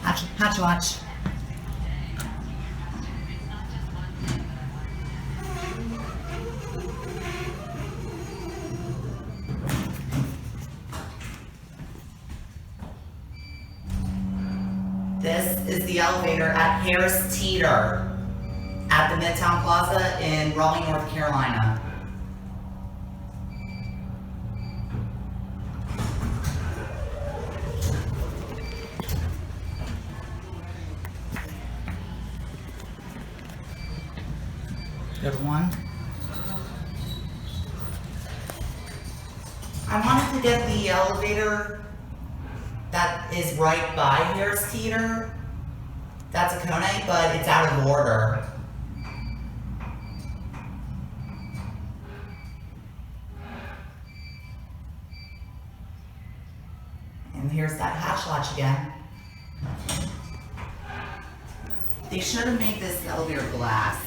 Hatch watch. This is the elevator at Harris Teeter at the Midtown Plaza in Raleigh, North Carolina. Good one. I wanted to get the elevator that is right by Harris Teeter. That's a Kone, but it's out of order. And here's that hatch latch again. They should have made this elevator glass.